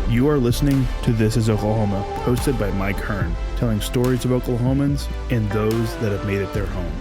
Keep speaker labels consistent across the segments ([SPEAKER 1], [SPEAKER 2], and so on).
[SPEAKER 1] You are listening to This is Oklahoma, hosted by Mike Hearn, telling stories of Oklahomans and those that have made it their home.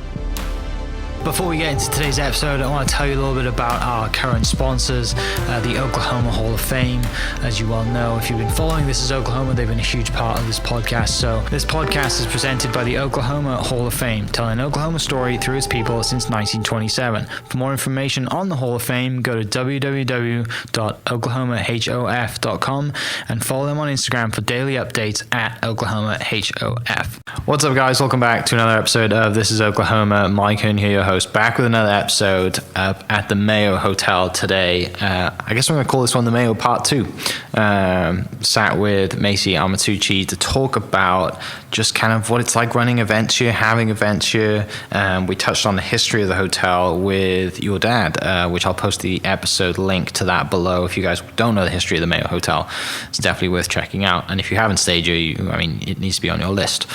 [SPEAKER 2] Before we get into today's episode, I want to tell you a little bit about our current sponsors, the Oklahoma Hall of Fame. As you well know, if you've been following This is Oklahoma, they've been a huge part of this podcast. So this podcast is presented by the Oklahoma Hall of Fame, telling Oklahoma story through its people since 1927. For more information on the Hall of Fame, go to www.oklahomahof.com and follow them on Instagram for daily updates at OklahomaHOF. What's up, guys? Welcome back to another episode of This is Oklahoma. Mike Hearn here, your host, back with another episode at the Mayo Hotel today. I guess I'm going to call this one the Mayo Part 2. Sat with Macy Amatucci to talk about just kind of what it's like running events here, having events here. We touched on the history of the hotel with your dad, which I'll post the episode link to that below. If you guys don't know the history of the Mayo Hotel, it's definitely worth checking out. And if you haven't stayed here, it needs to be on your list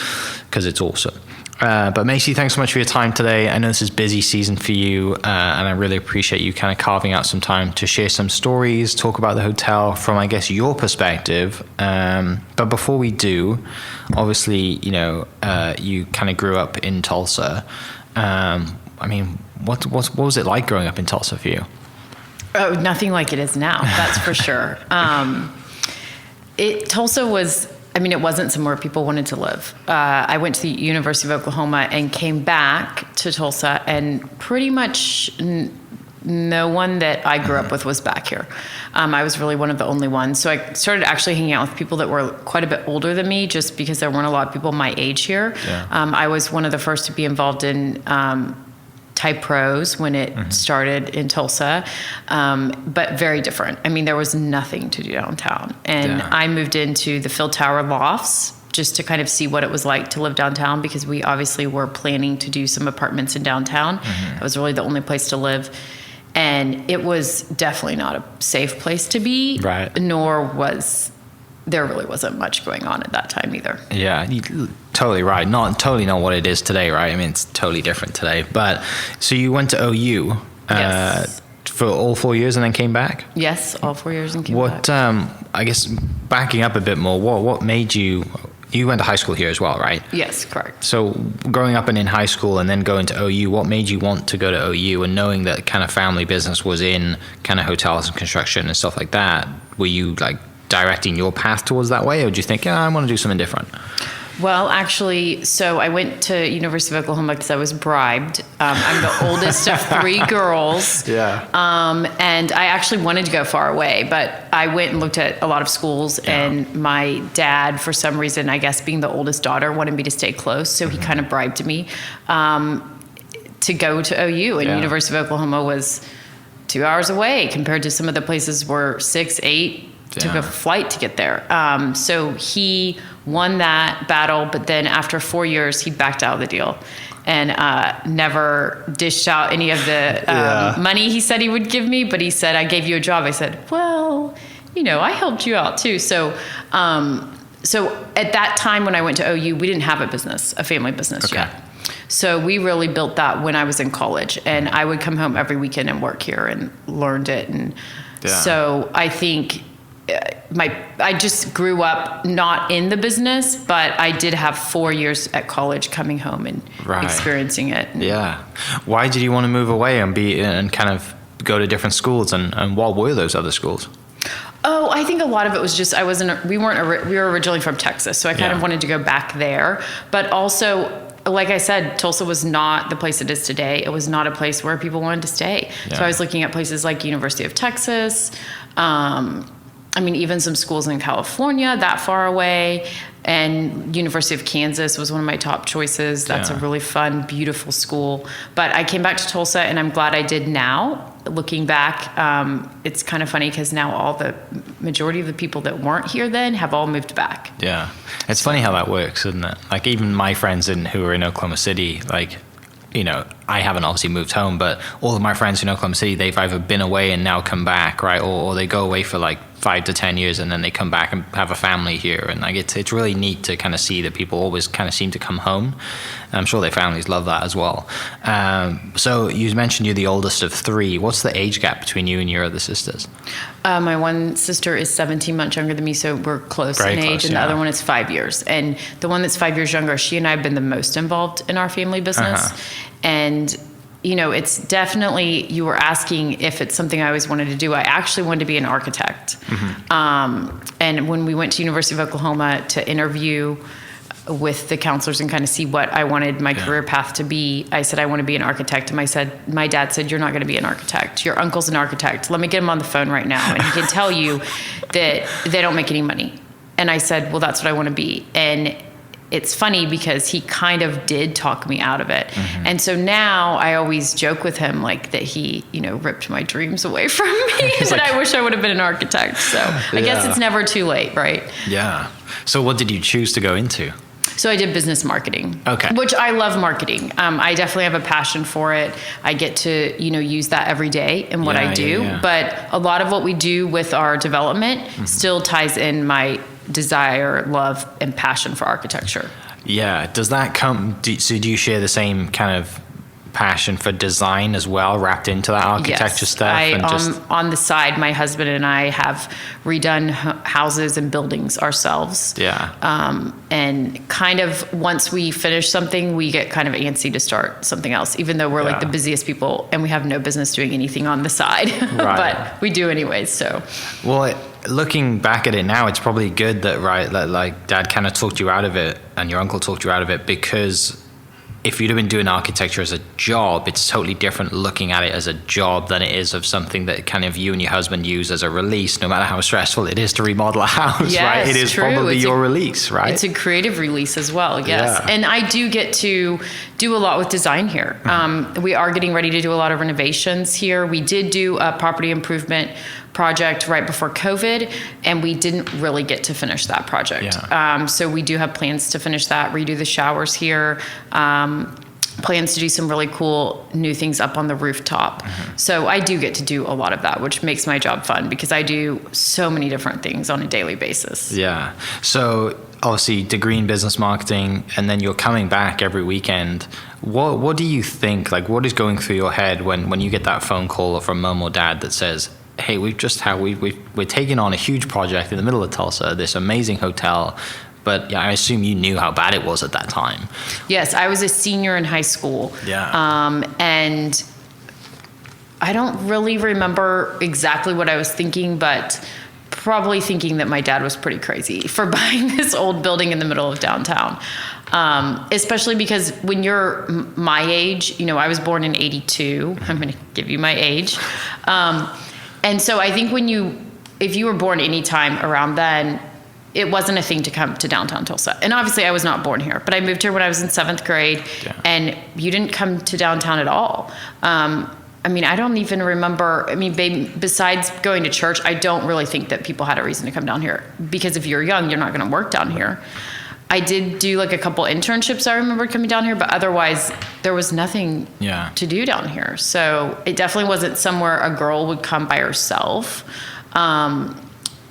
[SPEAKER 2] because it's awesome. But Macy, thanks so much for your time today. I know this is busy season for you, and I really appreciate you kind of carving out some time to share some stories, talk about the hotel from, I guess, your perspective. But before we do, obviously, you kind of grew up in Tulsa. What was it like growing up in Tulsa for you?
[SPEAKER 3] Oh, nothing like it is now, that's for sure. Tulsa was... it wasn't somewhere people wanted to live. I went to the University of Oklahoma and came back to Tulsa, and pretty much no one that I grew up with was back here. I was really one of the only ones. So I started actually hanging out with people that were quite a bit older than me, just because there weren't a lot of people my age here. Yeah. I was one of the first to be involved in Type Pros when it started in Tulsa, but very different. There was nothing to do downtown. And I moved into the Phil Tower lofts just to kind of see what it was like to live downtown, because we obviously were planning to do some apartments in downtown. It was really the only place to live. And it was definitely not a safe place to be, right? There really wasn't much going on at that time either. Yeah,
[SPEAKER 2] you're totally right. Totally not what it is today, right? It's totally different today. But so you went to OU
[SPEAKER 3] yes.
[SPEAKER 2] For all 4 years and then came back?
[SPEAKER 3] Yes, all 4 years and came back.
[SPEAKER 2] I guess backing up a bit more, what made you went to high school here as well, right?
[SPEAKER 3] Yes, correct.
[SPEAKER 2] So growing up and in high school and then going to OU, what made you want to go to OU, and knowing that kind of family business was in kind of hotels and construction and stuff like that? Were you directing your path towards that way, or did you think, I want to do something different?
[SPEAKER 3] Well, actually, so I went to University of Oklahoma because I was bribed. I'm the oldest of 3 girls. Yeah. And I actually wanted to go far away, but I went and looked at a lot of schools, and my dad, for some reason, I guess being the oldest daughter, wanted me to stay close. So he kind of bribed me to go to OU, and University of Oklahoma was 2 hours away compared to some of the places were 6, 8. Took a flight to get there. So he won that battle, but then after 4 years, he backed out of the deal and never dished out any of the money he said he would give me. But he said, I gave you a job. I said, well, I helped you out too. So at that time when I went to OU, we didn't have a family business yet. So we really built that when I was in college, and I would come home every weekend and work here and learned it. And so I think I just grew up not in the business, but I did have 4 years at college coming home and experiencing it. Yeah.
[SPEAKER 2] Why did you want to move away and kind of go to different schools, and what were those other schools?
[SPEAKER 3] Oh, I think a lot of it was just we were originally from Texas, so I kind of wanted to go back there. But also, like I said, Tulsa was not the place it is today. It was not a place where people wanted to stay. Yeah. So I was looking at places like University of Texas, even some schools in California that far away, and University of Kansas was one of my top choices. That's a really fun, beautiful school. But I came back to Tulsa, and I'm glad I did now. Looking back, it's kind of funny because now all the majority of the people that weren't here then have all moved back.
[SPEAKER 2] Yeah. It's funny how that works, isn't it? Even my friends who are in Oklahoma City, I haven't obviously moved home, but all of my friends in Oklahoma City, they've either been away and now come back, right? Or they go away for 5 to 10 years, and then they come back and have a family here. And like it's really neat to kind of see that people always kind of seem to come home. I'm sure their families love that as well. So you mentioned you're the oldest of 3. What's the age gap between you and your other sisters?
[SPEAKER 3] My one sister is 17 months younger than me, so we're close
[SPEAKER 2] Very
[SPEAKER 3] in
[SPEAKER 2] close,
[SPEAKER 3] age, and the other one is 5 years. And the one that's 5 years younger, she and I have been the most involved in our family business. And you know, it's definitely, you were asking if it's something I always wanted to do. I actually wanted to be an architect. And when we went to University of Oklahoma to interview with the counselors and kind of see what I wanted my career path to be, I said, I want to be an architect. And my dad said, you're not going to be an architect. Your uncle's an architect. Let me get him on the phone right now. And he can tell you that they don't make any money. And I said, well, that's what I want to be. And it's funny because he kind of did talk me out of it. And so now I always joke with him like that he, you know, ripped my dreams away from me. That I wish I would have been an architect. So I guess it's never too late, right?
[SPEAKER 2] Yeah. So what did you choose to go into?
[SPEAKER 3] So I did business marketing,
[SPEAKER 2] okay,
[SPEAKER 3] which I love marketing. I definitely have a passion for it. I get to, you know, use that every day in what I do. But a lot of what we do with our development still ties in my desire, love, and passion for architecture.
[SPEAKER 2] Yeah. Does that come, do you share the same kind of passion for design as well, wrapped into that architecture stuff? On
[SPEAKER 3] the side, my husband and I have redone houses and buildings ourselves. And kind of once we finish something, we get kind of antsy to start something else, even though we're like the busiest people and we have no business doing anything on the side. But we do anyways. So
[SPEAKER 2] looking back at it now, it's probably good that like Dad kind of talked you out of it and your uncle talked you out of it, because if you'd have been doing architecture as a job, it's totally different looking at it as a job than it is of something that kind of you and your husband use as a release, no matter how stressful it is to remodel a house, right? It is probably your release, right?
[SPEAKER 3] It's a creative release as well, yes. And I do get to do a lot with design here. We are getting ready to do a lot of renovations here. We did do a property improvement project right before COVID, and we didn't really get to finish that project. So we do have plans to finish that, redo the showers here, plans to do some really cool new things up on the rooftop. So I do get to do a lot of that, which makes my job fun because I do so many different things on a daily basis. Yeah.
[SPEAKER 2] So obviously degree in business marketing, and then you're coming back every weekend. What do you think, like what is going through your head when you get that phone call from mom or dad that says, hey, we're taking on a huge project in the middle of Tulsa, this amazing hotel, but I assume you knew how bad it was at that time.
[SPEAKER 3] Yes, I was a senior in high school. And I don't really remember exactly what I was thinking, but probably thinking that my dad was pretty crazy for buying this old building in the middle of downtown. Especially because when you're my age, you know, I was born in 82. I'm going to give you my age. And so I think if you were born any time around then, it wasn't a thing to come to downtown Tulsa. And obviously I was not born here, but I moved here when I was in 7th grade and you didn't come to downtown at all. I mean, I don't even remember, besides going to church, I don't really think that people had a reason to come down here, because if you're young, you're not going to work down here. I did do like a couple internships, I remember coming down here, but otherwise there was nothing to do down here. So it definitely wasn't somewhere a girl would come by herself.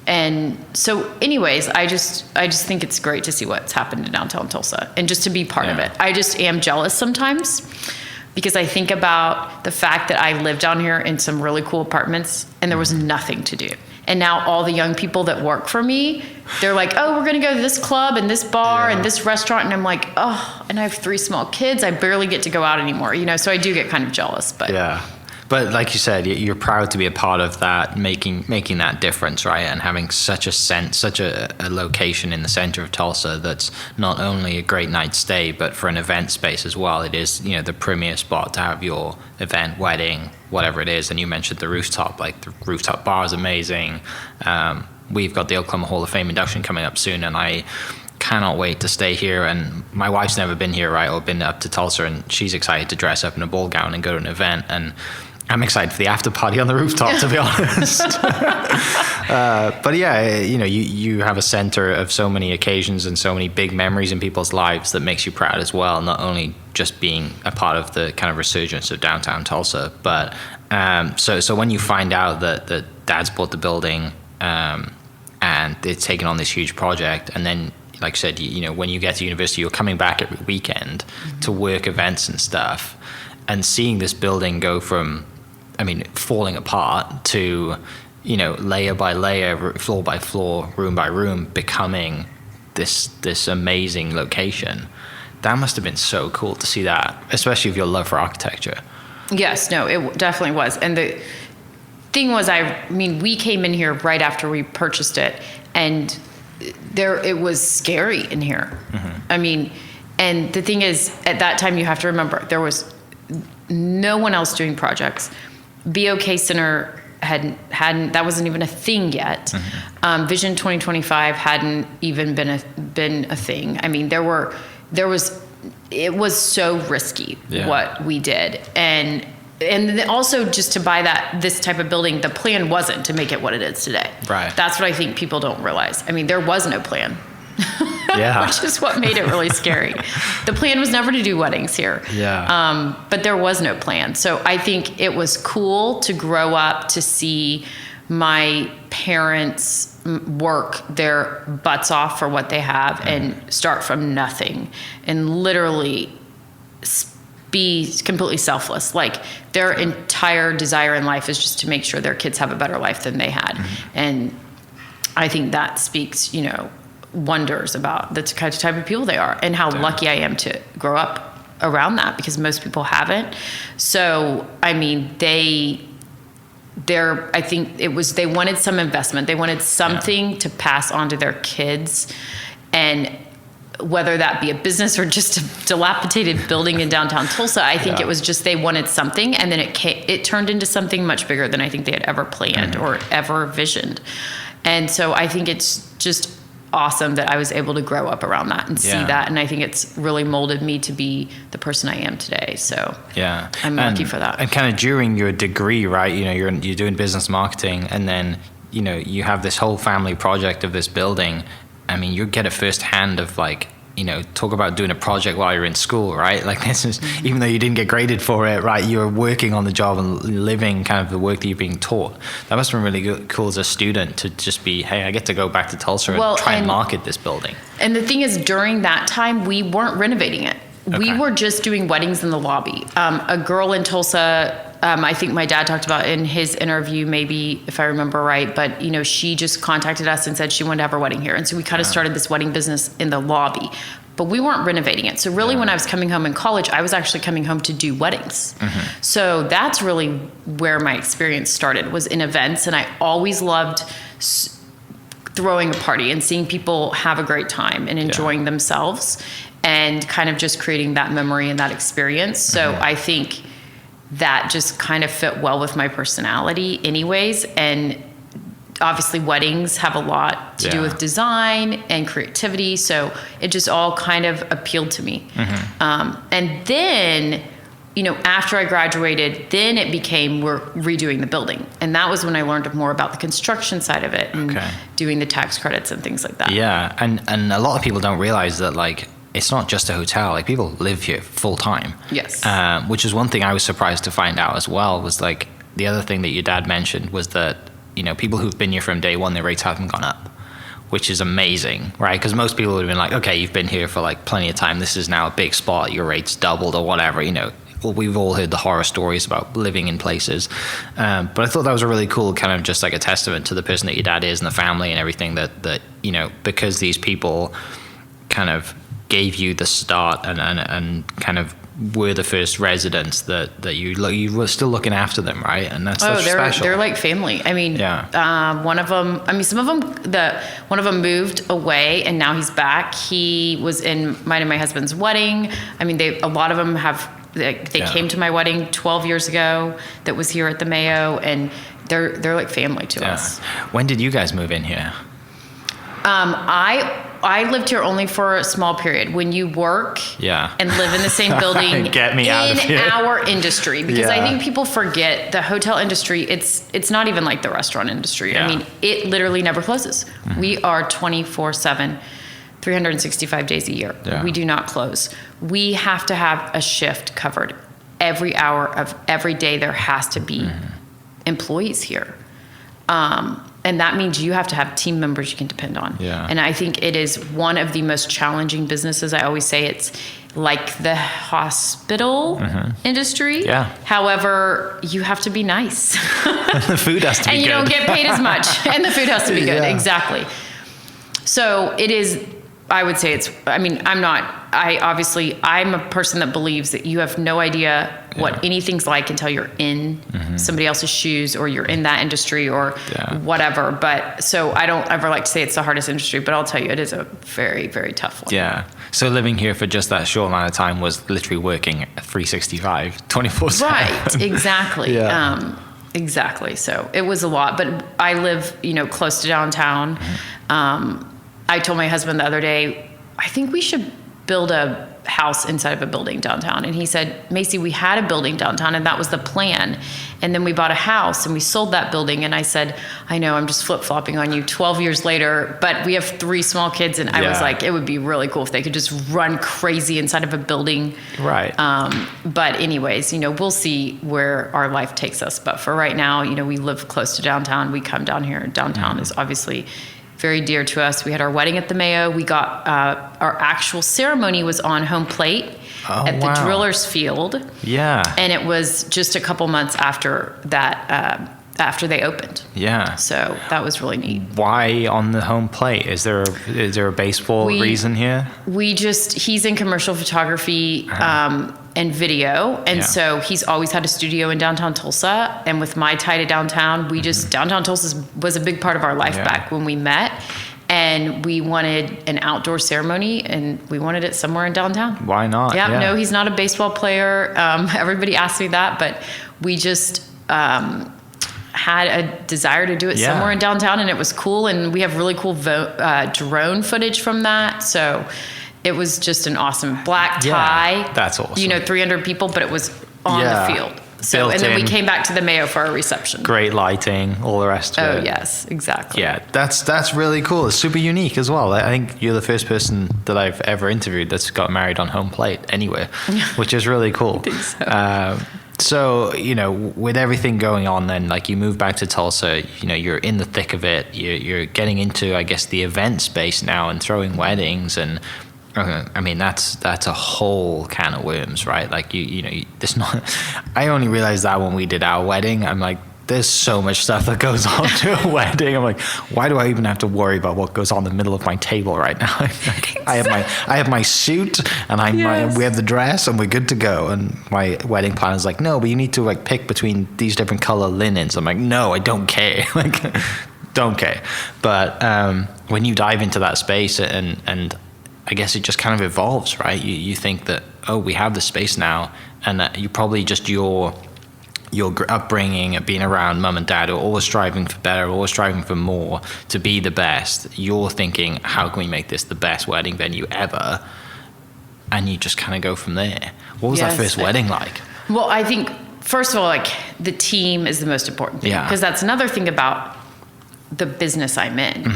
[SPEAKER 3] And so anyways, I just think it's great to see what's happened in downtown Tulsa and just to be part of it. I just am jealous sometimes because I think about the fact that I lived down here in some really cool apartments and there was nothing to do. And now all the young people that work for me, they're like, oh, we're going to go to this club and this bar and this restaurant. And I'm like, oh, and I have 3 small kids. I barely get to go out anymore, you know? So I do get kind of jealous, but.
[SPEAKER 2] Yeah. But like you said, you're proud to be a part of that, making that difference, right? And having such a location in the center of Tulsa that's not only a great night stay, but for an event space as well. It is, you know, the premier spot to have your event, wedding, whatever it is. And you mentioned the rooftop, like the rooftop bar is amazing. We've got the Oklahoma Hall of Fame induction coming up soon, and I cannot wait to stay here. And my wife's never been here, right, or been up to Tulsa, and she's excited to dress up in a ball gown and go to an event. And I'm excited for the after party on the rooftop, to be honest. But yeah, you know, you have a center of so many occasions and so many big memories in people's lives that makes you proud as well. Not only just being a part of the kind of resurgence of downtown Tulsa, but so when you find out that Dad's bought the building, and they're taking on this huge project, and then, like I said, you know, when you get to university, you're coming back every weekend to work events and stuff, and seeing this building go from, I mean, falling apart to, you know, layer by layer, floor by floor, room by room, becoming this amazing location. That must have been so cool to see that, especially with your love for architecture.
[SPEAKER 3] Yes, no, it definitely was. And the thing was, I mean, we came in here right after we purchased it, and it was scary in here. I mean, and the thing is, at that time, you have to remember, there was no one else doing projects. BOK Center hadn't that wasn't even a thing yet. Vision 2025 hadn't even been a thing. I mean, it was so risky what we did, and also just to buy this type of building, the plan wasn't to make it what it is today. Right. That's what I think people don't realize. I mean, there was no plan. Yeah. Which is what made it really scary. The plan was never to do weddings here. Yeah. But there was no plan. So I think it was cool to grow up to see my parents work their butts off for what they have and start from nothing and literally be completely selfless. Like, their entire desire in life is just to make sure their kids have a better life than they had. And I think that speaks, you know, wonders about the type of people they are, and how lucky I am to grow up around that, because most people haven't. So, I mean, I think it was, they wanted some investment. They wanted something to pass on to their kids, and whether that be a business or just a dilapidated building in downtown Tulsa, I think it was just, they wanted something, and then it turned into something much bigger than I think they had ever planned or ever visioned. And so I think it's just awesome that I was able to grow up around that and see that, and I think it's really molded me to be the person I am today. So I'm lucky for that. And
[SPEAKER 2] kind of during your degree, right, you know, you're doing business marketing, and then, you know, you have this whole family project of this building. I mean, you get a first hand of, like, you know, talk about doing a project while you're in school, right? Like, this is, even though you didn't get graded for it, right, you're working on the job and living kind of the work that you're being taught. That must have been really cool as a student to just be, hey, I get to go back to Tulsa and try and market this building.
[SPEAKER 3] And the thing is, during that time, we weren't renovating it. We were just doing weddings in the lobby. A girl in Tulsa, I think my dad talked about in his interview, maybe if I remember right, but, you know, she just contacted us and said she wanted to have her wedding here. And so we kind of started this wedding business in the lobby, but we weren't renovating it. So really, when I was coming home in college, I was actually coming home to do weddings. So that's really where my experience started, was in events. And I always loved throwing a party and seeing people have a great time and enjoying themselves, and kind of just creating that memory and that experience. So I think that just kind of fit well with my personality anyways. And obviously weddings have a lot to do with design and creativity. So it just all kind of appealed to me. And then, you know, after I graduated, then it became, we're redoing the building. And that was when I learned more about the construction side of it and doing the tax credits and things like that.
[SPEAKER 2] Yeah. And a lot of people don't realize that, like, it's not just a hotel. Like, people live here full time.
[SPEAKER 3] Yes.
[SPEAKER 2] Which is one thing I was surprised to find out as well, was, like, the other thing that your dad mentioned was that, you know, people who've been here from day one, their rates haven't gone up, which is amazing, right? Because most people would have been like, okay, you've been here for, like, plenty of time. This is now a big spot. Your rate's doubled or whatever, you know. Well, we've all heard the horror stories about living in places. But I thought that was a really cool kind of just like a testament to the person that your dad is and the family and everything, that you know, because these people kind of gave you the start and kind of were the first residents that you were still looking after them, right? And that's special.
[SPEAKER 3] They're like family. I mean, one of them, I mean, some of them, one of them moved away and now he's back. He was in mine and my husband's wedding. I mean, a lot of them they came to my wedding 12 years ago that was here at the Mayo, and they're like family to us.
[SPEAKER 2] When did you guys move in here?
[SPEAKER 3] I lived here only for a small period. When you work and live in the same building
[SPEAKER 2] Get me out of here.
[SPEAKER 3] Our industry, because I think people forget the hotel industry, it's not even like the restaurant industry. I mean, it literally never closes. We are 24/7, 365 days a year. We do not close. We have to have a shift covered. Every hour of every day there has to be employees here. And that means you have to have team members you can depend on.
[SPEAKER 2] Yeah.
[SPEAKER 3] And I think it is one of the most challenging businesses. I always say it's like the hospital industry.
[SPEAKER 2] Yeah.
[SPEAKER 3] However, you have to be nice.
[SPEAKER 2] The food has to be good.
[SPEAKER 3] And you don't get paid as much. And the food has to be good.
[SPEAKER 2] Yeah.
[SPEAKER 3] Exactly. So it is, I would say I'm a person that believes that you have no idea what anything's like until you're in somebody else's shoes or you're in that industry or whatever. But so I don't ever like to say it's the hardest industry, but I'll tell you, it is a very, very tough one.
[SPEAKER 2] Yeah. So living here for just that short amount of time was literally working 365, 24/7.
[SPEAKER 3] Right. Exactly.
[SPEAKER 2] Yeah.
[SPEAKER 3] Exactly. So it was a lot, but I live, close to downtown. I told my husband the other day, I think we should build a house inside of a building downtown. And he said, Macy, we had a building downtown and that was the plan. And then we bought a house and we sold that building. And I said, I know, I'm just flip-flopping on you 12 years later, but we have 3 small kids. And I was like, it would be really cool if they could just run crazy inside of a building.
[SPEAKER 2] Right.
[SPEAKER 3] But anyways, we'll see where our life takes us. But for right now, we live close to downtown. We come down here. Downtown is obviously very dear to us. We had our wedding at the Mayo. We got our actual ceremony was on home plate at the Drillers Field.
[SPEAKER 2] Yeah.
[SPEAKER 3] And it was just a couple months after that, after they opened.
[SPEAKER 2] Yeah.
[SPEAKER 3] So that was really neat.
[SPEAKER 2] Why on the home plate? Is there a baseball reason here?
[SPEAKER 3] He's in commercial photography and video. And so he's always had a studio in downtown Tulsa. And with my tie to downtown, downtown Tulsa was a big part of our life back when we met. And we wanted an outdoor ceremony and we wanted it somewhere in downtown.
[SPEAKER 2] Why not?
[SPEAKER 3] Yeah. No, he's not a baseball player. Everybody asks me that, but we just had a desire to do it somewhere in downtown, and it was cool. And we have really cool drone footage from that. So it was just an awesome black tie.
[SPEAKER 2] Yeah, that's awesome.
[SPEAKER 3] 300 people, but it was on the field. So, and then we came back to the Mayo for our reception.
[SPEAKER 2] Great lighting, all the rest of it.
[SPEAKER 3] Oh, yes, exactly.
[SPEAKER 2] Yeah, that's really cool. It's super unique as well. I think you're the first person that I've ever interviewed that's got married on home plate anywhere, which is really cool.
[SPEAKER 3] I think so.
[SPEAKER 2] So, with everything going on then, like you move back to Tulsa, you're in the thick of it. You're getting into, I guess, the event space now and throwing weddings. And I mean, that's a whole can of worms, right? Like, there's not, I only realized that when we did our wedding. I'm like, there's so much stuff that goes on to a wedding. I'm like, why do I even have to worry about what goes on in the middle of my table right now? I have my suit and we have the dress and we're good to go. And my wedding planner's like, no, but you need to pick between these different color linens. I'm like, no, I don't care. Don't care. But when you dive into that space and I guess it just kind of evolves, right? You think that, we have the space now, and that you probably just your upbringing, being around mum and dad, are always striving for better, always striving for more, to be the best. You're thinking, how can we make this the best wedding venue ever? And you just kind of go from there. What was that first wedding like?
[SPEAKER 3] Well, I think, first of all, the team is the most important thing. Because that's another thing about the business I'm in.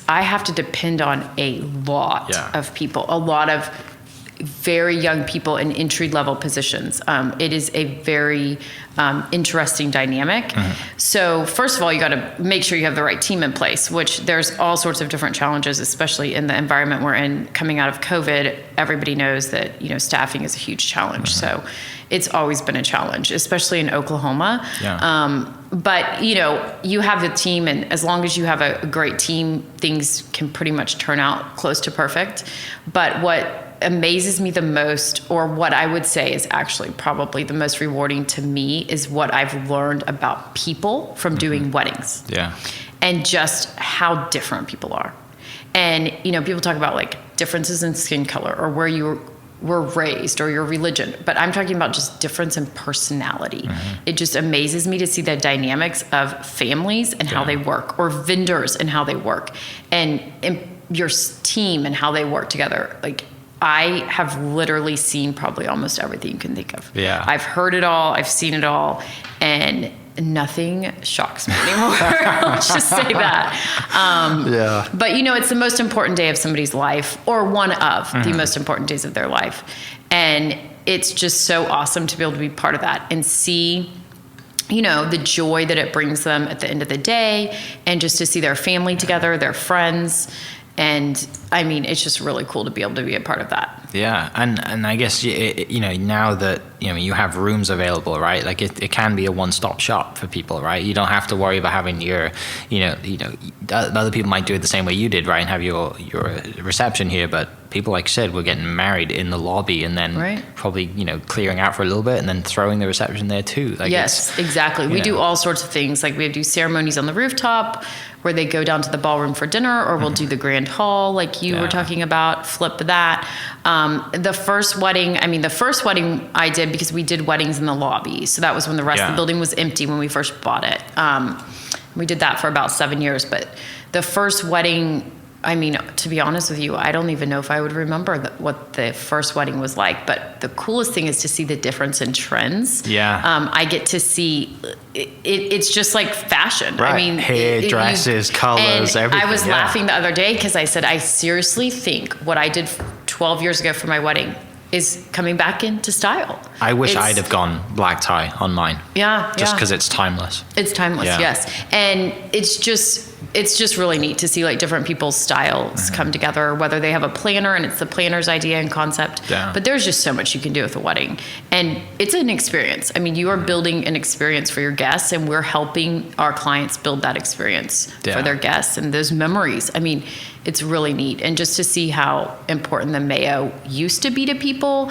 [SPEAKER 3] I have to depend on a lot of people, a lot of very young people in entry-level positions. It is a very interesting dynamic. So first of all, you got to make sure you have the right team in place, which there's all sorts of different challenges, especially in the environment we're in. Coming out of COVID, everybody knows that staffing is a huge challenge. So it's always been a challenge, especially in Oklahoma. But you have the team, and as long as you have a great team, things can pretty much turn out close to perfect. But what amazes me the most, or what I would say is actually probably the most rewarding to me, is what I've learned about people from doing weddings. And just how different people are. And people talk about differences in skin color or where you were raised or your religion, but I'm talking about just difference in personality. It just amazes me to see the dynamics of families and how they work, or vendors and how they work, and your team and how they work together. I have literally seen probably almost everything you can think of. I've heard it all, I've seen it all, and nothing shocks me anymore. Let's just say that. But it's the most important day of somebody's life, or one of the most important days of their life. And it's just so awesome to be able to be part of that and see the joy that it brings them at the end of the day, and just to see their family together, their friends. And I mean, it's just really cool to be able to be a part of that.
[SPEAKER 2] Yeah. And I guess, now that, you have rooms available, right? Like it can be a one-stop shop for people, right? You don't have to worry about having your, other people might do it the same way you did, right? And have your reception here. But people, like I said, were getting married in the lobby and then probably, clearing out for a little bit and then throwing the reception there too. Like
[SPEAKER 3] yes, exactly. We do all sorts of things. Like we do ceremonies on the rooftop where they go down to the ballroom for dinner, or we'll do the grand hall like you were talking about, flip that. The first wedding I did, because we did weddings in the lobby. So that was when the rest of the building was empty when we first bought it. We did that for about 7 years. But the first wedding, I mean, to be honest with you, I don't even know if I would remember what the first wedding was like. But the coolest thing is to see the difference in trends. Yeah. I get to see it's just like fashion.
[SPEAKER 2] Right.
[SPEAKER 3] I mean,
[SPEAKER 2] hair, dresses, colors, everything.
[SPEAKER 3] I was laughing the other day because I said, I seriously think what I did 12 years ago for my wedding is coming back into style.
[SPEAKER 2] I wish I'd have gone black tie on mine.
[SPEAKER 3] Yeah.
[SPEAKER 2] Just because it's timeless.
[SPEAKER 3] It's timeless, yes. And it's just really neat to see like different people's styles come together, whether they have a planner and it's the planner's idea and concept. Yeah. But there's just so much you can do with a wedding. And it's an experience. I mean, you are building an experience for your guests, and we're helping our clients build that experience for their guests and those memories. I mean, it's really neat. And just to see how important the Mayo used to be to people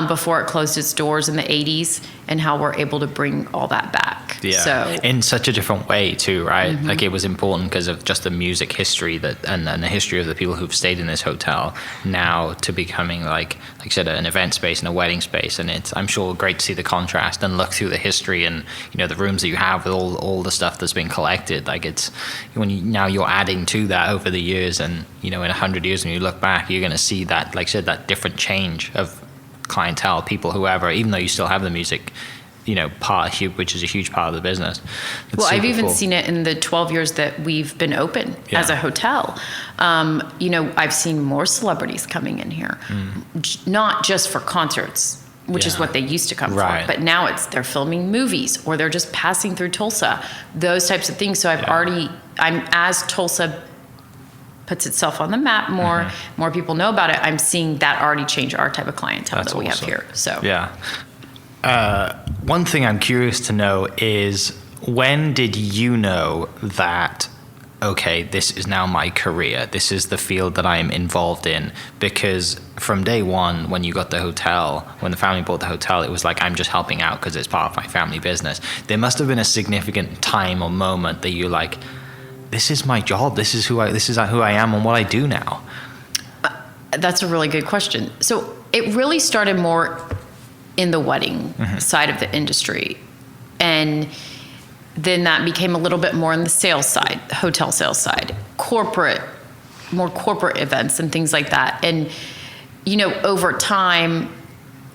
[SPEAKER 3] before it closed its doors in the 80s, and how we're able to bring all that back.
[SPEAKER 2] Yeah. So in such a different way too, right? Like it was important because of just the music history and the history of the people who've stayed in this hotel, now to becoming like I said, an event space and a wedding space. And it's, I'm sure, great to see the contrast and look through the history and, the rooms that you have with all the stuff that's been collected. Like it's, now you're adding to that over the years, and, in 100 years when you look back, you're going to see that, like I said, that different change of clientele, people, whoever, even though you still have the music, part, which is a huge part of the business. It's
[SPEAKER 3] I've even
[SPEAKER 2] cool.
[SPEAKER 3] seen it in the 12 years that we've been open as a hotel. I've seen more celebrities coming in here, not just for concerts, which is what they used to come for, but now they're filming movies, or they're just passing through Tulsa, those types of things. So as Tulsa puts itself on the map more people know about it, I'm seeing that already change our type of clientele that we have here. So
[SPEAKER 2] one thing I'm curious to know is, when did you know that, okay, this is now my career, this is the field that I am involved in? Because from day one, when you got the hotel, when the family bought the hotel, it was like, I'm just helping out because it's part of my family business. There must have been a significant time or moment that you're like, this is my job, this is who I am and what I do now.
[SPEAKER 3] That's a really good question. So it really started more in the wedding side of the industry. And then that became a little bit more on the sales side, the hotel sales side, more corporate events and things like that. And, over time,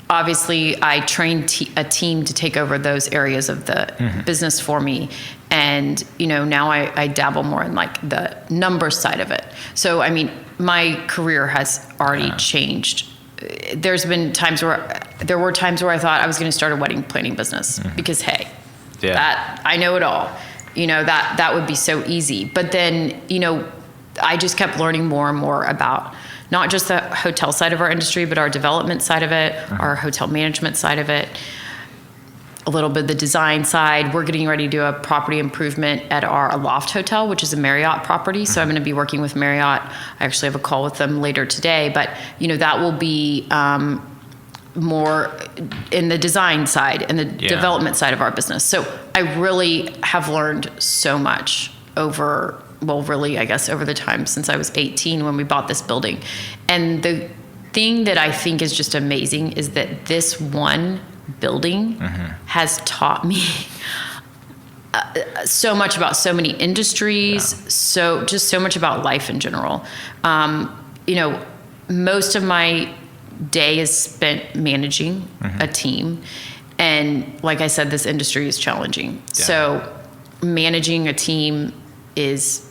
[SPEAKER 3] obviously I trained a team to take over those areas of the business for me. And, now I dabble more in like the numbers side of it. So, I mean, my career has already changed. There were times where I thought I was going to start a wedding planning business because, hey, that I know it all, that would be so easy. But then, I just kept learning more and more about not just the hotel side of our industry, but our development side of it, our hotel management side of it, a little bit of the design side. We're getting ready to do a property improvement at our Loft Hotel, which is a Marriott property. So I'm going to be working with Marriott. I actually have a call with them later today, but that will be more in the design side and the development side of our business. So I really have learned so much over the time since I was 18 when we bought this building. And the thing that I think is just amazing is that this one building has taught me so much about so many industries, so much about life in general. Most of my day is spent managing a team, and like I said, this industry is challenging. So managing a team takes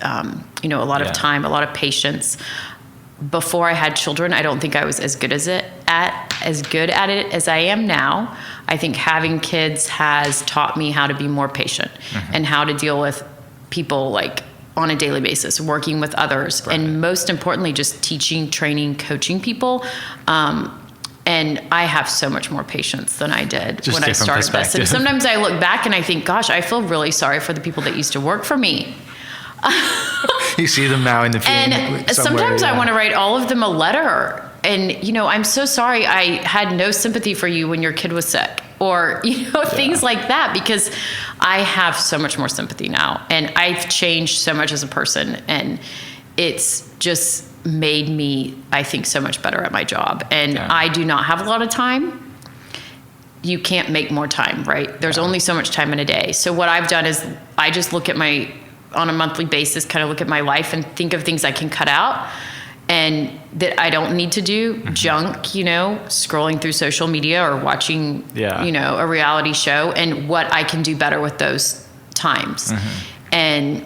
[SPEAKER 3] a lot of time, a lot of patience. before I had children, I don't think I was as good at it as I am now. I think having kids has taught me how to be more patient and how to deal with people like on a daily basis, working with others, and most importantly, just teaching, training, coaching people. And I have so much more patience than I did when I started this. And sometimes I look back and I think, gosh, I feel really sorry for the people that used to work for me.
[SPEAKER 2] You see them now in the field.
[SPEAKER 3] And sometimes I want to write all of them a letter. And, you know, I'm so sorry I had no sympathy for you when your kid was sick, or, you know, things like that, because I have so much more sympathy now. And I've changed so much as a person. And it's just made me, I think, so much better at my job. And I do not have a lot of time. You can't make more time, right? There's only so much time in a day. So what I've done is I just look at on a monthly basis, kind of look at my life and think of things I can cut out and that I don't need to do. Junk, you know, scrolling through social media or watching, you know, a reality show, and what I can do better with those times. And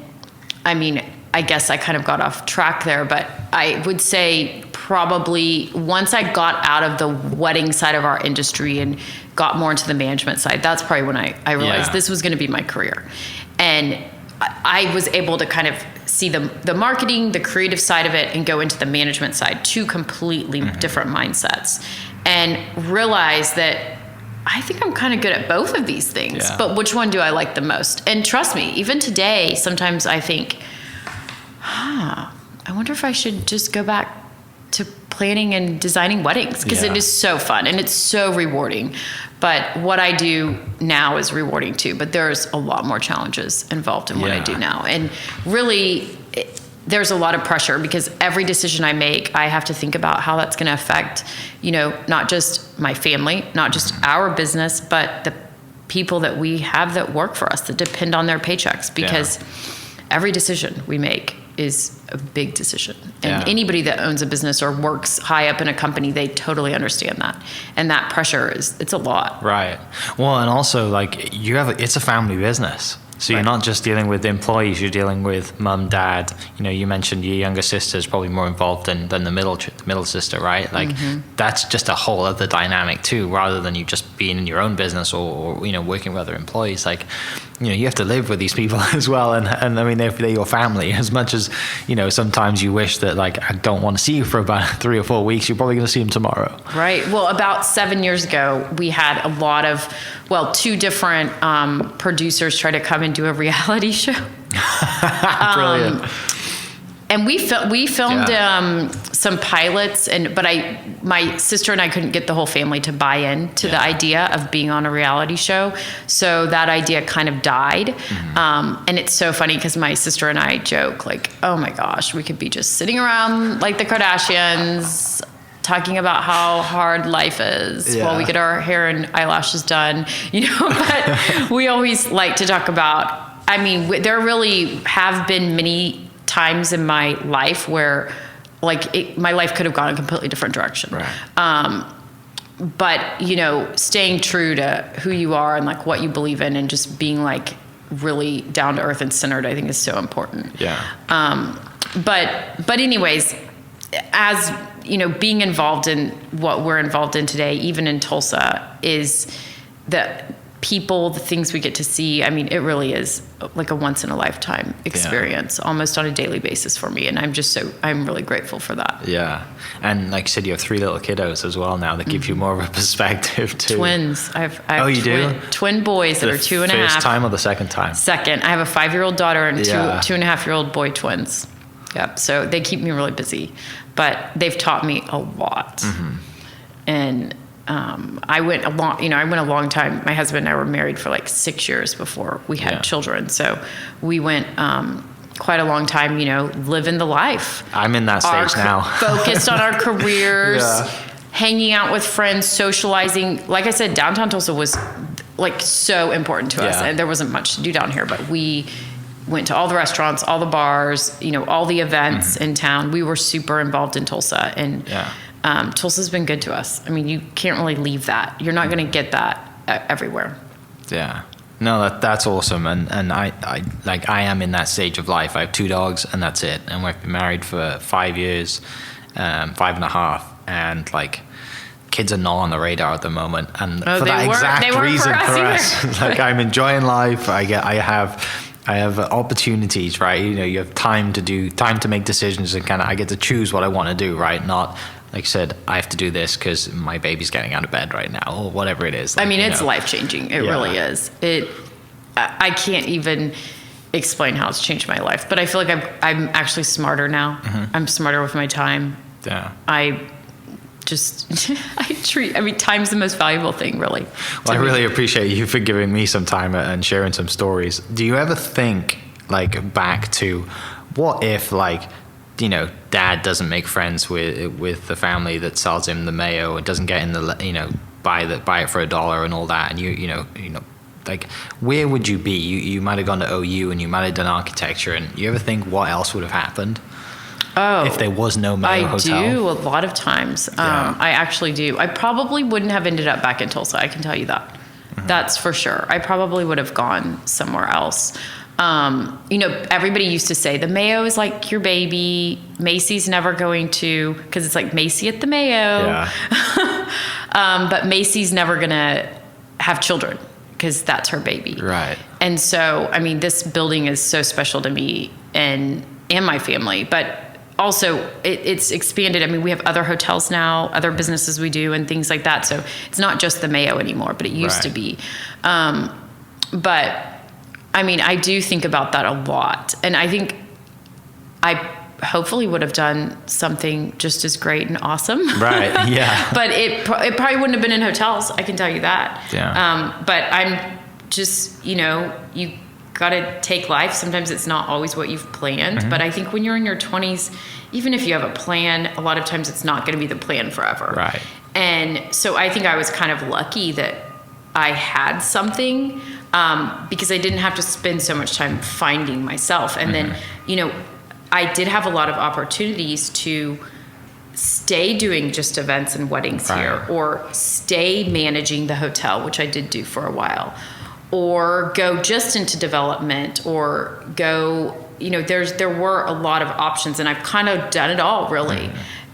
[SPEAKER 3] I mean, I guess I kind of got off track there, but I would say probably once I got out of the wedding side of our industry and got more into the management side, that's probably when I realized this was going to be my career. And I was able to kind of see the marketing, the creative side of it, and go into the management side, two completely different mindsets, and realize that I think I'm kind of good at both of these things, but which one do I like the most? And trust me, even today, sometimes I think, I wonder if I should just go back to planning and designing weddings, because it is so fun and it's so rewarding. But what I do now is rewarding too, but there's a lot more challenges involved in what I do now. And really, there's a lot of pressure, because every decision I make, I have to think about how that's going to affect, you know, not just my family, not just our business, but the people that we have that work for us, that depend on their paychecks, because every decision we make is a big decision. And anybody that owns a business or works high up in a company, they totally understand that. And that pressure it's a lot.
[SPEAKER 2] Right. Well, and also like it's a family business. So you're not just dealing with employees, you're dealing with mum, dad. You know, you mentioned your younger sister is probably more involved than the middle sister, right? Like that's just a whole other dynamic too, rather than you just being in your own business or you know, working with other employees. Like, you know, you have to live with these people as well. And I mean, they're your family. As much as, you know, sometimes you wish that like, I don't want to see you for about 3 or 4 weeks, you're probably going to see them tomorrow. Right.
[SPEAKER 3] Well, about 7 years ago, we had a lot of, 2 different producers try to come and do a reality show.
[SPEAKER 2] Brilliant.
[SPEAKER 3] And we filmed some pilots, but my sister and I couldn't get the whole family to buy in to the idea of being on a reality show. So that idea kind of died. And it's so funny because my sister and I joke like, oh my gosh, we could be just sitting around like the Kardashians talking about how hard life is while we get our hair and eyelashes done, you know, but we always like to talk about, I mean, there really have been many times in my life where like my life could have gone a completely different direction. Right. But you know, staying true to who you are and like what you believe in, and just being like really down to earth and centered, I think is so important. Yeah. But anyways, as you know, being involved in what we're involved in today, even in Tulsa, is the people, the things we get to see. I mean, it really is like a once in a lifetime experience, almost on a daily basis for me. And I'm really grateful for that. Yeah.
[SPEAKER 2] And like you said, you have 3 little kiddos as well now that give you more of a perspective too.
[SPEAKER 3] Twins. I have
[SPEAKER 2] you do?
[SPEAKER 3] Twin boys that are 2.5.
[SPEAKER 2] The first time or the second time?
[SPEAKER 3] Second. I have a 5-year-old daughter and 2.5-year-old boy twins. Yep. So they keep me really busy, but they've taught me a lot. And I went a long time. My husband and I were married for like 6 years before we had children. So we went quite a long time, you know, living the life.
[SPEAKER 2] I'm in that stage now.
[SPEAKER 3] Focused on our careers, hanging out with friends, socializing. Like I said, downtown Tulsa was like so important to us. And there wasn't much to do down here, but we went to all the restaurants, all the bars, you know, all the events in town. We were super involved in Tulsa, and Tulsa's been good to us. I mean, you can't really leave that. You're not going to get that everywhere.
[SPEAKER 2] Yeah. No, that's awesome. And I am in that stage of life. I have 2 dogs and that's it. And we've been married for 5 years. 5.5, and like kids are not on the radar at the moment, and
[SPEAKER 3] Oh,
[SPEAKER 2] for
[SPEAKER 3] they
[SPEAKER 2] that
[SPEAKER 3] weren't-
[SPEAKER 2] exact
[SPEAKER 3] they weren't
[SPEAKER 2] reason
[SPEAKER 3] for
[SPEAKER 2] for
[SPEAKER 3] us
[SPEAKER 2] us, like I'm enjoying life. I have opportunities, right? You know, you have time to make decisions, and I get to choose what I want to do, right? Not like I said, I have to do this because my baby's getting out of bed right now, or whatever it is. Like,
[SPEAKER 3] I mean, it's life changing. It really is. I can't even explain how it's changed my life, but I feel like I'm actually smarter now.
[SPEAKER 2] Mm-hmm.
[SPEAKER 3] I'm smarter with my time.
[SPEAKER 2] Yeah.
[SPEAKER 3] Time's the most valuable thing, really.
[SPEAKER 2] Well, I really appreciate you for giving me some time and sharing some stories. Do you ever think, like, back to what if, like, you know, dad doesn't make friends with the family that sells him the Mayo and doesn't get in the, you know, buy it for $1 and all that, and you know, like, where would you be? You might have gone to OU and you might have done architecture, and you ever think what else would have happened?
[SPEAKER 3] Oh,
[SPEAKER 2] if there was no Mayo Hotel?
[SPEAKER 3] I do a lot of times. I actually do. I probably wouldn't have ended up back in Tulsa. I can tell you that. Mm-hmm. That's for sure. I probably would have gone somewhere else. You know, everybody used to say the Mayo is like your baby. Macy's never going to, because it's like Macy at the Mayo.
[SPEAKER 2] Yeah.
[SPEAKER 3] But Macy's never going to have children because that's her baby.
[SPEAKER 2] Right.
[SPEAKER 3] And so, I mean, this building is so special to me and my family, but also it's expanded. I mean, we have other hotels now, other businesses we do and things like that. So it's not just the Mayo anymore, but it used to be. But I mean, I do think about that a lot. And I think I hopefully would have done something just as great and awesome.
[SPEAKER 2] Right, yeah.
[SPEAKER 3] But it probably wouldn't have been in hotels, I can tell you that.
[SPEAKER 2] Yeah.
[SPEAKER 3] But I'm just, you know, you got to take life. Sometimes it's not always what you've planned.
[SPEAKER 2] Mm-hmm.
[SPEAKER 3] But I think when you're in your 20s, even if you have a plan, a lot of times it's not going to be the plan forever.
[SPEAKER 2] Right.
[SPEAKER 3] And so I think I was kind of lucky that I had something because I didn't have to spend so much time finding myself. And then, you know, I did have a lot of opportunities to stay doing just events and weddings here, or stay managing the hotel, which I did do for a while, or go just into development, or go, you know, there were a lot of options, and I've kind of done it all, really.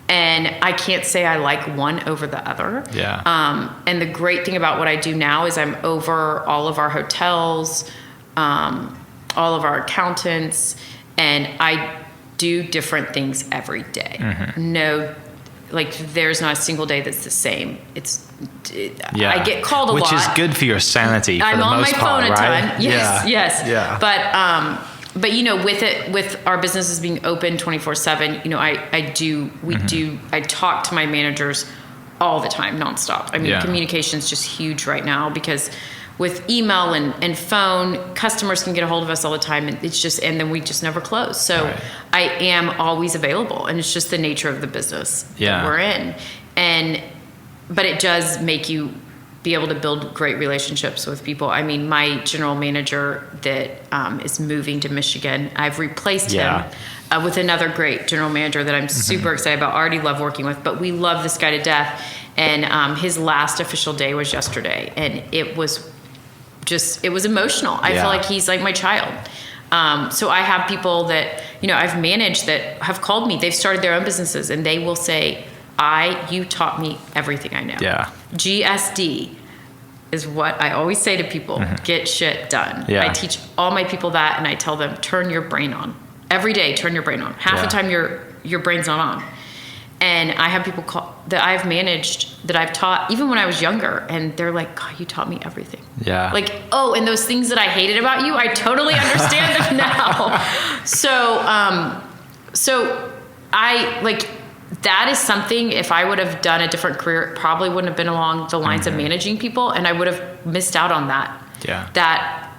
[SPEAKER 3] And I can't say I like one over the other.
[SPEAKER 2] Yeah.
[SPEAKER 3] And the great thing about what I do now is I'm over all of our hotels, all of our accountants, and I do different things every day. No, like there's not a single day that's the same. I get called a lot.
[SPEAKER 2] Which is good for your sanity.
[SPEAKER 3] I'm on my phone a ton. Yes, yes.
[SPEAKER 2] Yeah.
[SPEAKER 3] But you know, with our businesses being open 24/7, you know, I talk to my managers all the time, nonstop. I mean, communication is just huge right now because with email and phone, customers can get a hold of us all the time, and and then we just never close. So I am always available, and it's just the nature of the business that we're in. But it does make you be able to build great relationships with people. I mean, my general manager that is moving to Michigan, I've replaced him with another great general manager that I'm super excited about. I already love working with, but we love this guy to death. And his last official day was yesterday, and it was emotional. I feel like he's like my child. So I have people that, you know, I've managed that have called me. They've started their own businesses, and they will say, you taught me everything I know.
[SPEAKER 2] Yeah.
[SPEAKER 3] GSD is what I always say to people, get shit done.
[SPEAKER 2] Yeah.
[SPEAKER 3] I teach all my people that, and I tell them, turn your brain on. Every day, turn your brain on. Half the time your brain's not on. And I have people that I've managed, that I've taught, even when I was younger, and they're like, God, you taught me everything.
[SPEAKER 2] Yeah.
[SPEAKER 3] Like, and those things that I hated about you, I totally understand them now. So I, like, that is something, if I would have done a different career, it probably wouldn't have been along the lines of managing people, and I would have missed out on that.
[SPEAKER 2] Yeah.
[SPEAKER 3] That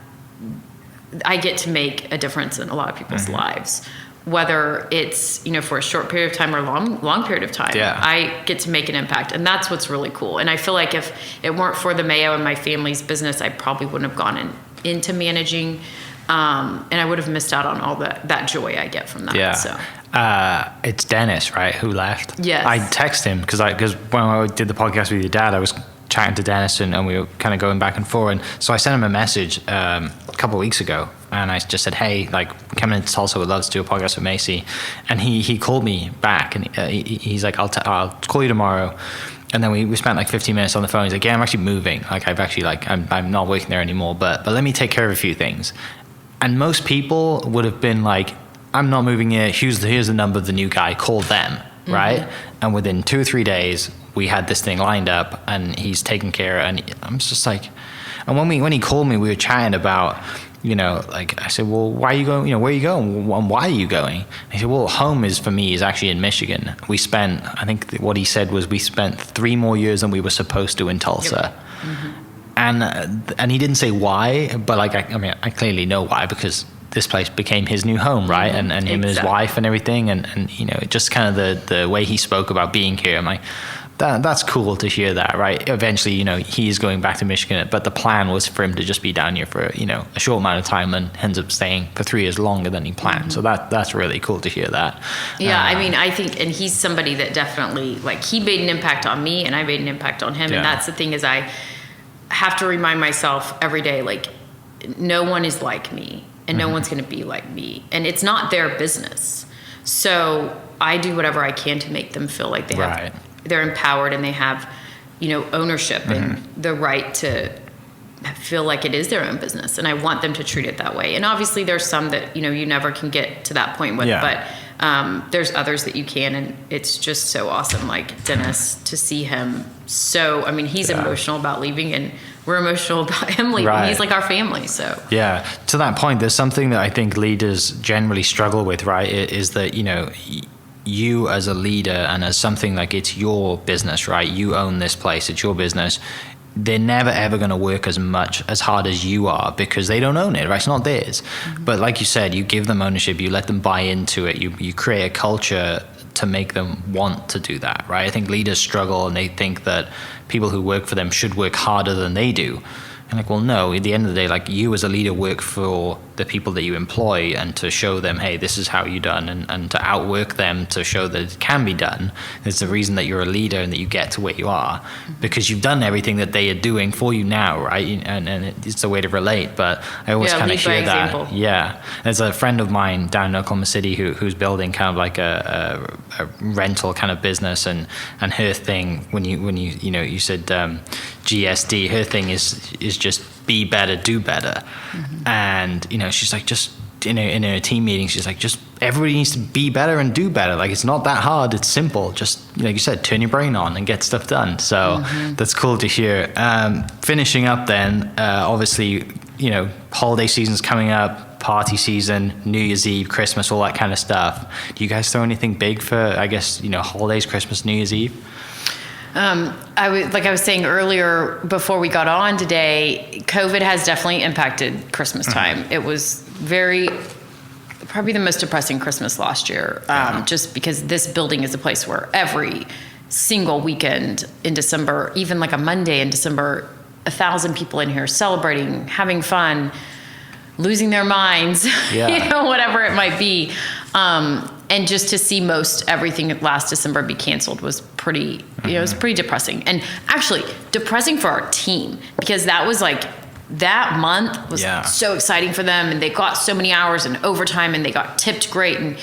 [SPEAKER 3] I get to make a difference in a lot of people's lives, whether it's, you know, for a short period of time or long period of time.
[SPEAKER 2] Yeah.
[SPEAKER 3] I get to make an impact, and that's what's really cool. And I feel like if it weren't for the Mayo and my family's business, I probably wouldn't have gone into managing, and I would have missed out on all that joy I get from that.
[SPEAKER 2] Yeah.
[SPEAKER 3] So.
[SPEAKER 2] It's Dennis, right, who left?
[SPEAKER 3] Yes.
[SPEAKER 2] I texted him because when I did the podcast with your dad, I was chatting to Dennis and we were kind of going back and forth. And so I sent him a message a couple of weeks ago, and I just said, hey, like, coming into Tulsa, would love to do a podcast with Macy. And he called me back, and he's like, I'll call you tomorrow. And then we spent like 15 minutes on the phone. He's like, yeah, I'm actually moving. Like, I'm not working there anymore, but let me take care of a few things. And most people would have been like, I'm not moving here. Here's the number of the new guy. Call them, right? And within 2 or 3 days, we had this thing lined up, and he's taken care of. And I'm just like, and when he called me, we were chatting about, like, I said, well, why are you going? Where are you going? Why are you going? He said, well, home is actually in Michigan. We spent, I think what he said was, we spent 3 more years than we were supposed to in Tulsa. And he didn't say why, but like, I clearly know why, because this place became his new home, right? And him and his wife and everything. And just kind of the way he spoke about being here, I'm like, that's cool to hear that, right? Eventually, he's going back to Michigan, but the plan was for him to just be down here for, a short amount of time, and ends up staying for 3 years longer than he planned. So that's really cool to hear that.
[SPEAKER 3] Yeah, I think, and he's somebody that definitely, like, he made an impact on me, and I made an impact on him. And that's the thing, is I have to remind myself every day, like, no one is like me, and no one's going to be like me. And it's not their business. So I do whatever I can to make them feel like they're empowered, and they have, ownership and the right to feel like it is their own business. And I want them to treat it that way. And obviously there's some that, you never can get to that point with, but there's others that you can. And it's just so awesome. Like Dennis, to see him. So, he's emotional about leaving, and we're emotional about him leaving. Right. He's like our family. So
[SPEAKER 2] yeah, to that point, there's something that I think leaders generally struggle with, right? Is that, you as a leader, and as something like, it's your business, right? You own this place, it's your business. They're never ever going to work as hard as you are, because they don't own it, right? It's not theirs. But like you said, you give them ownership, you let them buy into it, you create a culture to make them want to do that, right? I think leaders struggle, and they think that people who work for them should work harder than they do. And like, well, no, at the end of the day, like, you as a leader work for the people that you employ, and to show them, hey, this is how you're done, and to outwork them to show that it can be done. It's the reason that you're a leader and that you get to where you are, because you've done everything that they are doing for you now, right? And it's a way to relate. But I always kind of hear that. Example. Yeah. There's a friend of mine down in Oklahoma City who's building kind of like a rental kind of business, and her thing, when you said GSD, her thing is just be better, do better. And she's like, just in a team meeting, she's like, just everybody needs to be better and do better. Like, it's not that hard, it's simple. Just, like you said, turn your brain on and get stuff done. So that's cool to hear. Finishing up then, obviously, holiday season's coming up, party season, New Year's Eve, Christmas, all that kind of stuff. Do you guys throw anything big for, I guess, holidays, Christmas, New Year's Eve?
[SPEAKER 3] Like I was saying earlier before we got on today, COVID has definitely impacted Christmas time. It was probably the most depressing Christmas last year, just because this building is a place where every single weekend in December, even like a Monday in December, 1,000 people in here celebrating, having fun, losing their minds, whatever it might be. And just to see everything last December be canceled was pretty, it was pretty depressing. And actually depressing for our team, because that was like, that month was so exciting for them, and they got so many hours and overtime, and they got tipped great. And,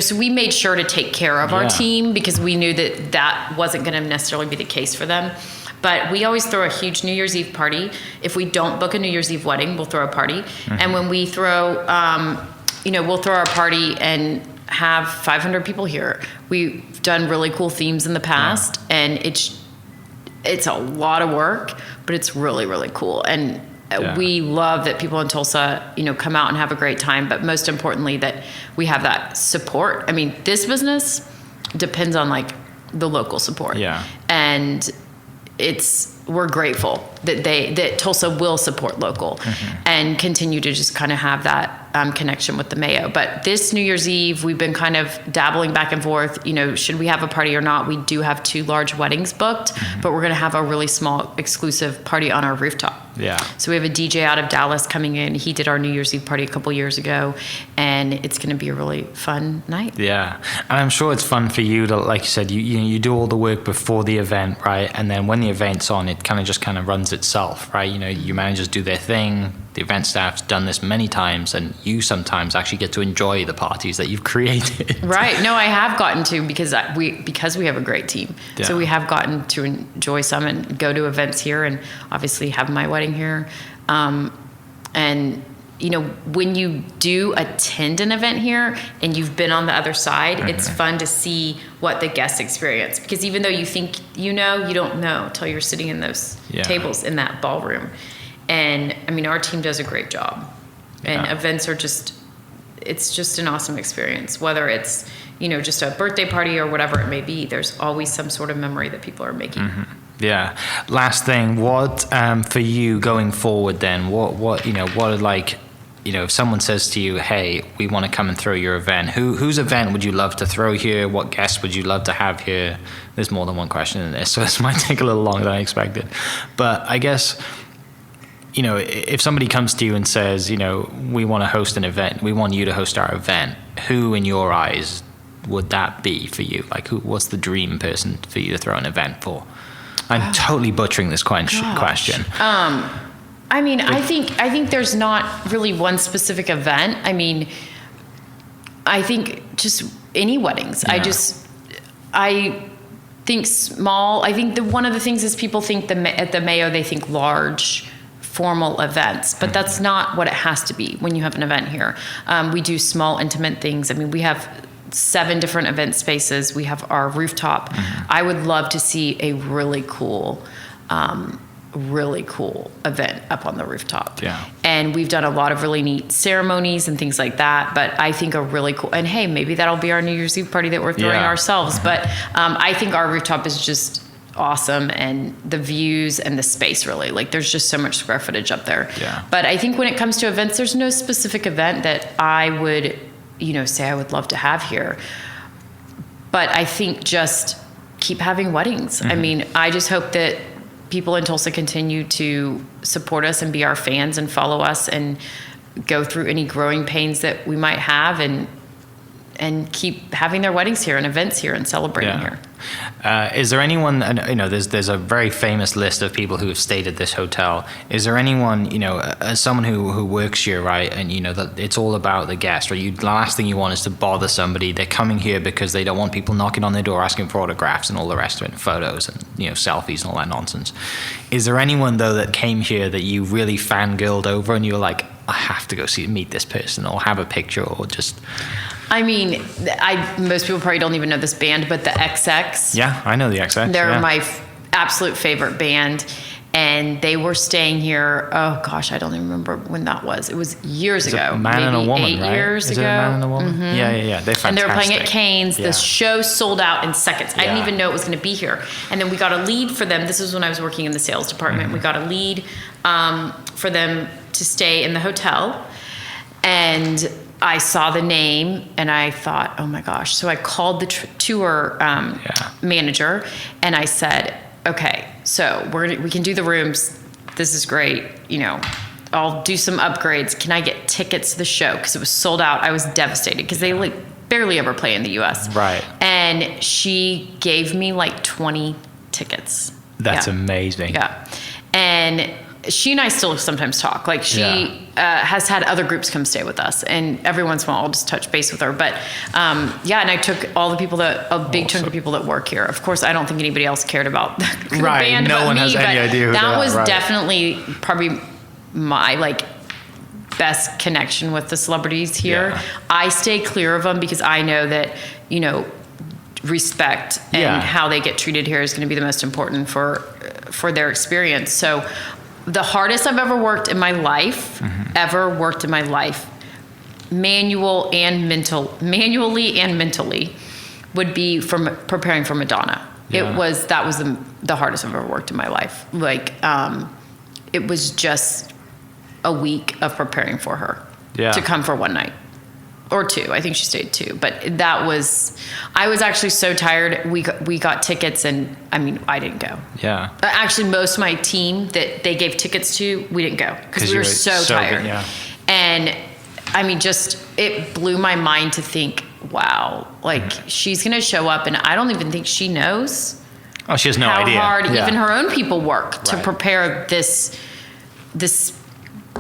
[SPEAKER 3] so we made sure to take care of our team, because we knew that wasn't going to necessarily be the case for them. But we always throw a huge New Year's Eve party. If we don't book a New Year's Eve wedding, we'll throw a party. And when we throw, we'll throw our party and have 500 people here. We've done really cool themes in the past, and it's a lot of work, but it's really, really cool. And we love that people in Tulsa, come out and have a great time, but most importantly, that we have that support. I mean, this business depends on like the local support. Yeah. And we're grateful that Tulsa will support local and continue to just kind of have that connection with the Mayo. But this New Year's Eve, we've been kind of dabbling back and forth, should we have a party or not? We do have 2 large weddings booked, but we're going to have a really small exclusive party on our rooftop. Yeah. So we have a DJ out of Dallas coming in. He did our New Year's Eve party a couple years ago, and it's going to be a really fun night. Yeah. And I'm sure it's fun for you to, like you said, you do all the work before the event, right? And then when the event's on, it kind of runs itself, right? Your managers do their thing,
[SPEAKER 2] the event staff's done this many times, and you sometimes actually get to enjoy the parties that you've created.
[SPEAKER 3] Right. No, I have gotten to, because we have a great team.
[SPEAKER 2] Yeah.
[SPEAKER 3] So we have gotten to enjoy some and go to events here, and obviously have my wedding here. And when you do attend an event here and you've been on the other side, it's fun to see what the guests experience. Because even though you think you don't know until you're sitting in those tables in that ballroom. And I mean, our team does a great job. And events are it's just an awesome experience. Whether it's, just a birthday party or whatever it may be, there's always some sort of memory that people are making.
[SPEAKER 2] Mm-hmm. Yeah. Last thing, what for you going forward then, what are like, if someone says to you, hey, we want to come and throw your event, whose event would you love to throw here? What guests would you love to have here? There's more than one question in this, so this might take a little longer than I expected. But I guess, if somebody comes to you and says, we want to host an event, we want you to host our event, who in your eyes would that be for you? Like, what's the dream person for you to throw an event for? I'm totally butchering this question. I mean, I think there's not really one specific event. I mean, I think just any weddings. Yeah. I think small. I think one of the things is people think at the Mayo, they think large, formal events, but that's not what it has to be when you have an event here. We do small, intimate things. I mean, we have 7 different event spaces. We have our rooftop. I would love to see a really cool event up on the rooftop. Yeah. And we've done a lot of really neat ceremonies and things like that, but I think a really cool, and hey, maybe that'll be our New Year's Eve party that we're throwing ourselves. But I think our rooftop is just awesome, and the views and the space, really, like, there's just so much square footage up there. Yeah. But I think when it comes to events, there's no specific event that I would say I would love to have here. But I think just keep having weddings. I mean, I just hope that people in Tulsa continue to support us and be our fans and follow us and go through any growing pains that we might have, and keep having their weddings here and events here and celebrating here. Is there anyone, there's a very famous list of people who have stayed at this hotel. Is there anyone, as someone who works here, right, and that it's all about the guest, right? The last thing you want is to bother somebody. They're coming here because they don't want people knocking on their door asking for autographs and all the rest of it, and photos and selfies and all that nonsense. Is there anyone though that came here that you really fangirled over and you were like, I have to go meet this person or have a picture or just...
[SPEAKER 3] I mean, most people probably don't even know this band, but the XX.
[SPEAKER 2] Yeah, I know the XX.
[SPEAKER 3] They're my absolute favorite band. And they were staying here, oh gosh, I don't even remember when that was. It was years ago.
[SPEAKER 2] A man and a woman,
[SPEAKER 3] 8
[SPEAKER 2] right?
[SPEAKER 3] years
[SPEAKER 2] Is
[SPEAKER 3] ago.
[SPEAKER 2] It a man and a woman? Mm-hmm. Yeah. They're fantastic.
[SPEAKER 3] And they were playing at Cane's. Yeah. The show sold out in seconds. I didn't even know it was going to be here. And then we got a lead for them. This was when I was working in the sales department. We got a lead for them to stay in the hotel. And I saw the name and I thought, oh my gosh. So I called the tour manager and I said, okay, so we can do the rooms. This is great. I'll do some upgrades. Can I get tickets to the show? Because it was sold out. I was devastated because they barely ever play in the U.S. Right. And she gave me 20 tickets.
[SPEAKER 2] That's amazing.
[SPEAKER 3] Yeah. And she and I still sometimes talk. She has had other groups come stay with us, and every once in a while I'll just touch base with her. But and I took all the people a big chunk of people that work here. Of course, I don't think anybody else cared about the band.
[SPEAKER 2] No one has any idea who
[SPEAKER 3] that was definitely probably my best connection with the celebrities here. Yeah. I stay clear of them because I know that respect and how they get treated here is going to be the most important for their experience. So the hardest I've ever worked in my life, manually and mentally, would be from preparing for Madonna. Yeah. That was the hardest I've ever worked in my life. It was just a week of preparing for her to come for one night. Or 2. I think she stayed 2. But I was actually so tired. We got tickets and I didn't go. Yeah. Actually, most of my team that they gave tickets to, we didn't go because we were so tired. Good, yeah. And it blew my mind to think, wow, she's going to show up and I don't even think she knows.
[SPEAKER 2] Oh, she has no idea.
[SPEAKER 3] How hard even her own people work to prepare this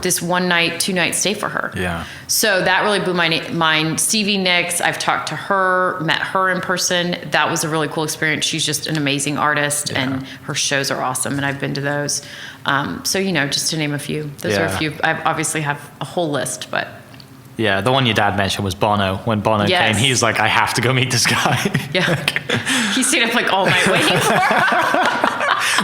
[SPEAKER 3] this 1 night, 2 night stay for her.
[SPEAKER 2] Yeah.
[SPEAKER 3] So that really blew my mind. Stevie Nicks, I've talked to her, met her in person. That was a really cool experience. She's just an amazing artist, and her shows are awesome, and I've been to those. So, just to name a few. Those are a few. I obviously have a whole list, but...
[SPEAKER 2] Yeah, the one your dad mentioned was Bono. When Bono came, he was like, I have to go meet this guy.
[SPEAKER 3] Yeah. He stayed up like all night waiting for her.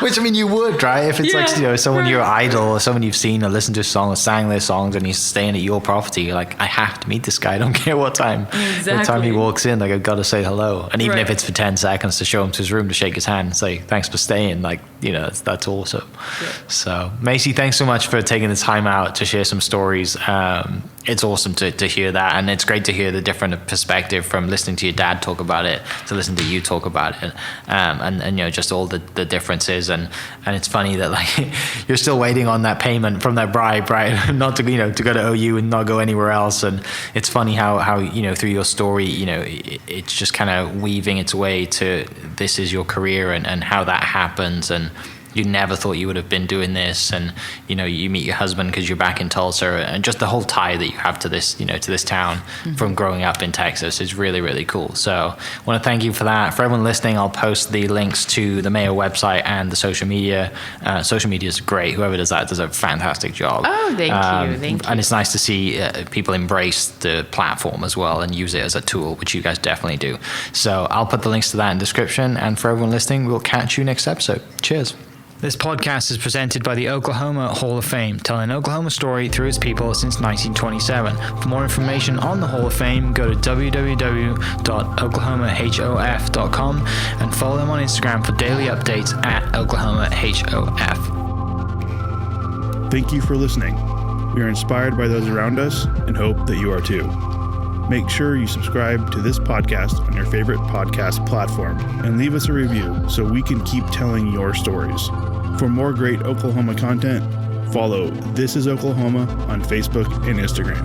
[SPEAKER 2] Which, I mean, you would, right? If it's like, someone you're idol or someone you've seen or listened to a song or sang their songs and he's staying at your property, you're like, I have to meet this guy. I don't care what time.
[SPEAKER 3] Exactly.
[SPEAKER 2] What time he walks in, like, I've got to say hello. And even if it's for 10 seconds to show him to his room to shake his hand and say, thanks for staying, like, that's awesome. Yeah. So, Macy, thanks so much for taking the time out to share some stories. It's awesome to hear that, and it's great to hear the different perspective from listening to your dad talk about it to listening to you talk about it, and just all the differences, and it's funny that like you're still waiting on that payment from that bribe, right? Not to to go to OU and not go anywhere else, and it's funny how through your story it's just kind of weaving its way to this is your career and how that happens, and you never thought you would have been doing this, and you meet your husband because you're back in Tulsa, and just the whole tie that you have to this to this town from growing up in Texas is really, really cool. So I want to thank you for that. For everyone listening, I'll post the links to the Mayo website and the social media. Social media is great. Whoever does that does a fantastic job.
[SPEAKER 3] Oh, thank you.
[SPEAKER 2] And it's nice to see people embrace the platform as well and use it as a tool, which you guys definitely do. So I'll put the links to that in the description, and for everyone listening, we'll catch you next episode. Cheers. This podcast is presented by the Oklahoma Hall of Fame, telling Oklahoma story through its people since 1927. For more information on the Hall of Fame, go to www.oklahomahof.com and follow them on Instagram for daily updates at oklahomahof.
[SPEAKER 1] Thank you for listening. We are inspired by those around us and hope that you are too. Make sure you subscribe to this podcast on your favorite podcast platform and leave us a review so we can keep telling your stories. For more great Oklahoma content, follow This Is Oklahoma on Facebook and Instagram.